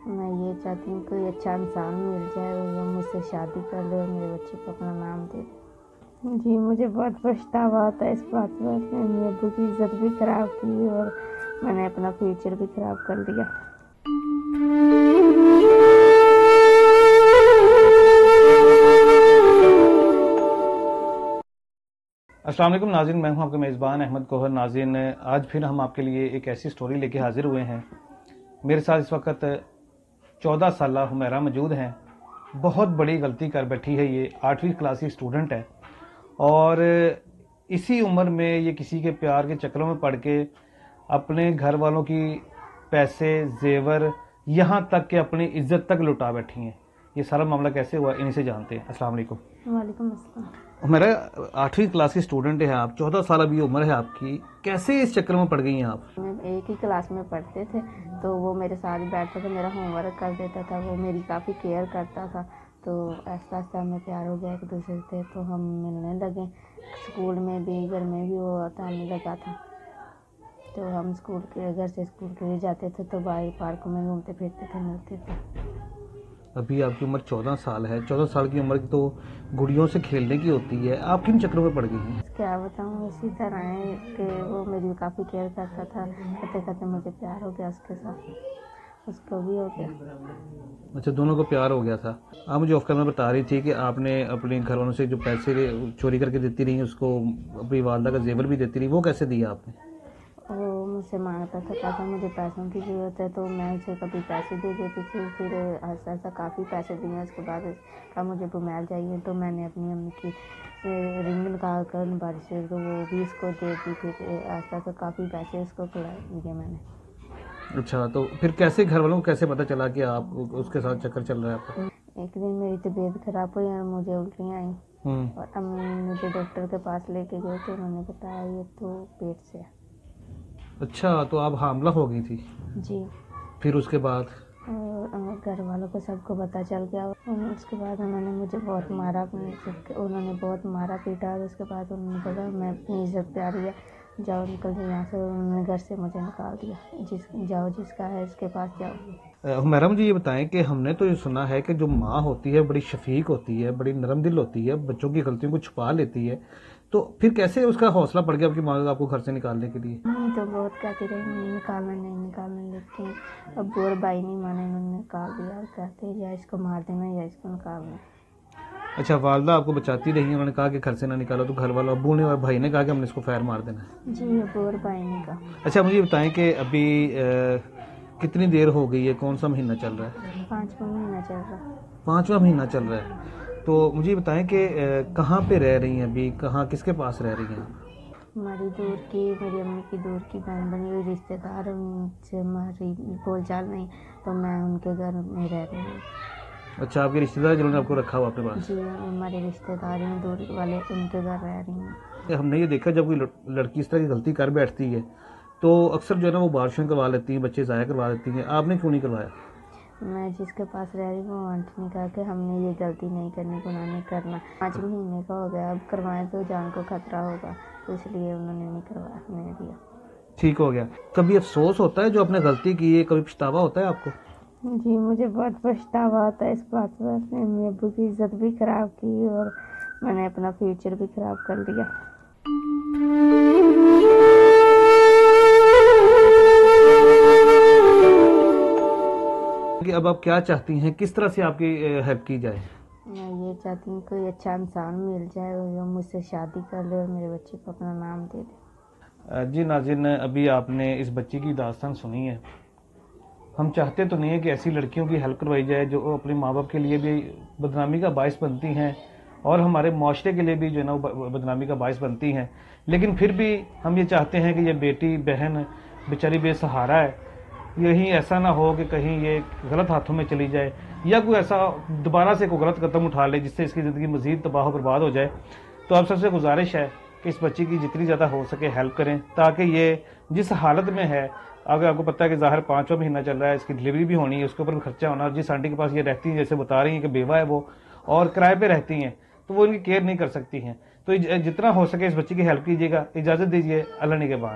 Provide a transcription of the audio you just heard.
मैं ये चाहती हूँ कोई अच्छा इंसान मिल जाए और वो मुझसे शादी कर ले और मेरे बच्चे को अपना नाम दे दे। जी मुझे बहुत पछतावा होता है इस बात पर। मैंने अपने अब्बू की इज्जत भी ख़राब की और मैंने अपना फ्यूचर भी ख़राब कर लिया। अस्सलाम वालेकुम नाज़रीन, मैं हूं आपका मेज़बान अहमद कोहर। नाज़रीन, आज फिर हम आपके लिए एक ऐसी स्टोरी लेके हाजिर हुए हैं। मेरे साथ इस वक्त 14 साला हुमैरा मौजूद हैं। बहुत बड़ी गलती कर बैठी है। ये 8वीं क्लास की स्टूडेंट है और इसी उम्र में ये किसी के प्यार के चक्करों में पड़ के अपने घर वालों की पैसे, जेवर, यहाँ तक कि अपनी इज्जत तक लुटा बैठी हैं। ये सारा मामला कैसे हुआ, इन्हीं से जानते हैं। अस्सलाम वालेकुम। वालेकुम अस्सलाम। मेरा 8वीं क्लास की स्टूडेंट है आप, 14 साल अभी उम्र है आपकी, कैसे इस चक्कर में पड़ गई हैं आप? मैं एक ही क्लास में पढ़ते थे तो वो मेरे साथ बैठता था, मेरा होमवर्क कर देता था, वो मेरी काफ़ी केयर करता था। तो आस्ता आस्ता हमें प्यार हो गया एक दूसरे से, तो हम मिलने लगे। स्कूल में भी घर में भी वो आने लगा था। तो हम स्कूल के घर से स्कूल के लिए जाते थे तो बाहर पार्कों में घूमते फिरते थे, मिलते थे। अभी आपकी उम्र 14 साल है। 14 साल की उम्र तो गुड़ियों से खेलने की होती है, आप किन चक्करों में पड़ गई हैं? क्या बताऊँ, इसी तरह है कि वो मेरी काफ़ी केयर करता था। करते करते मुझे प्यार हो गया उसके साथ, उसको भी हो गया। अच्छा, दोनों को प्यार हो गया था। आप मुझे ऑफ कैमरा बता रही थी कि आपने अपने घर वालों से जो पैसे चोरी करके देती रही, उसको अपनी वालदा का जेवर भी देती रही, वो कैसे दिया आपने? वो मुझसे मांगता था, कहता मुझे पैसों की ज़रूरत है, तो मैं उसे कभी पैसे दे देती थी। फिर ऐसा ऐसा काफ़ी पैसे दिए। उसके बाद कहा मुझे बुमैल चाहिए, तो मैंने अपनी अम्मी की रिंग निकाल कर बारिश से तो वो भी उसको दे दी। फिर ऐसा तो काफ़ी पैसे उसको दिए मैंने। अच्छा, तो फिर कैसे घर वालों को कैसे पता चला कि आप उसके साथ चक्कर चल रहा है आपका? एक दिन मेरी तबीयत ख़राब हुई और मुझे उल्टियाँ आई और अम्मी मुझे डॉक्टर के पास लेके गए तो उन्होंने बताया ये तो पेट से है। अच्छा, तो आप हामला हो गई थी? जी। फिर उसके बाद? और घर वालों को सबको पता चल गया। उसके बाद उन्होंने मुझे बहुत मारा, उन्होंने बहुत मारा पीटा। और उसके बाद उन्होंने बोला मैं अपनी इज्जत प्यारी है, जाओ निकल जाओ यहाँ से। उन्होंने घर से मुझे निकाल दिया। जाओ जिसका है इसके पास जाओ। हुमैरा, मुझे ये बताएं कि हमने तो ये सुना है कि जो माँ होती है बड़ी शफीक होती है, बड़ी नरम दिल होती है, बच्चों की गलतियों को छुपा लेती है, तो फिर कैसे उसका हौसला पड़ गया आपकी माँ का आपको घर से निकालने के लिए? नहीं तो बहुत कहती रही नहीं निकालना, नहीं निकालना, लेकिन अब और भाई नहीं माने, उन्होंने निकाल दिया। और कहते या इसको मार देना या इसको निकालना। अच्छा, वालदा आपको बचाती रही, उन्होंने कहा कि घर से ना निकालो, तो घर वालों अब्बू ने और भाई ने कहा कि हमने इसको फायर मार देना है? जी अब और भाई ने कहा। अच्छा, मुझे बताएं कि अभी कितनी देर हो गई है, कौन सा महीना चल रहा है? 5वां महीना चल रहा। 5वां महीना चल रहा है। तो मुझे बताएं कि कहाँ पे रह रही हैं अभी, कहाँ किसके पास रह रही हैं आप? हमारी दूर की, मेरी अम्मी की दूर की बहन बनी हुई रिश्तेदार, उनसे हमारी बोलचाल नहीं, तो मैं उनके घर में रह रही हूँ। अच्छा, आपके रिश्तेदार जिन्होंने आपको रखा हुआ अपने पास? जी हमारे रिश्तेदार हैं दूर वाले, उनके घर रह रही हूँ। हमने ये देखा जब कोई लड़की इस तरह की गलती कर बैठती है तो अक्सर जो है ना वो बारिशें करवा लेती हैं, बच्चे ज़ाया करवा देती हैं। आपने क्यों नहीं करवाया? मैं जिसके पास रह रही हूँ आंटी ने कहा कि हमने ये गलती नहीं करनी, गुनाह नहीं करना। 5 महीने का हो गया, अब करवाएं तो जान को खतरा होगा, तो इसलिए उन्होंने नहीं करवाया, मैंने दिया। ठीक हो गया। कभी अफसोस होता है जो आपने गलती की है, कभी पछतावा होता है आपको? जी मुझे बहुत पछतावा होता है इस बात पर। मैंने अपने अब्बू की इज्जत भी ख़राब की और मैंने अपना फ्यूचर भी ख़राब कर लिया। कि अब आप क्या चाहती हैं, किस तरह से आपकी हेल्प की जाए? मैं ये चाहती हूँ कोई अच्छा इंसान मिल जाए और वो मुझसे शादी कर ले और मेरे बच्चे को अपना नाम दे दे। जी नाज़रीन, अभी आपने इस बच्ची की दास्तान सुनी है। हम चाहते तो नहीं है कि ऐसी लड़कियों की हेल्प करवाई जाए जो अपने माँ बाप के लिए भी बदनामी का बायस बनती हैं और हमारे माशरे के लिए भी जो है ना वो बदनामी का बायस बनती हैं। लेकिन फिर भी हम ये चाहते हैं कि ये बेटी बहन बेचारी बेसहारा है, यही ऐसा ना हो कि कहीं ये गलत हाथों में चली जाए या कोई ऐसा दोबारा से कोई गलत कदम उठा ले जिससे इसकी ज़िंदगी मज़ीद तबाह बर्बाद हो जाए। तो आप सबसे गुजारिश है कि इस बच्ची की जितनी ज़्यादा हो सके हेल्प करें, ताकि ये जिस हालत में है, अगर आपको पता है कि ज़ाहिर 5वां महीना चल रहा है, इसकी डिलीवरी भी होनी है, उसके ऊपर भी खर्चा होना, और जिस आंटी के पास ये रहती हैं, जैसे बता रही हैं कि बेवा है वो और किराए पे रहती हैं, तो वो इनकी केयर नहीं कर सकती हैं। तो जितना हो सके इस बच्ची की हेल्प कीजिएगा। इजाज़त दीजिए, अल्लाह निगहबान।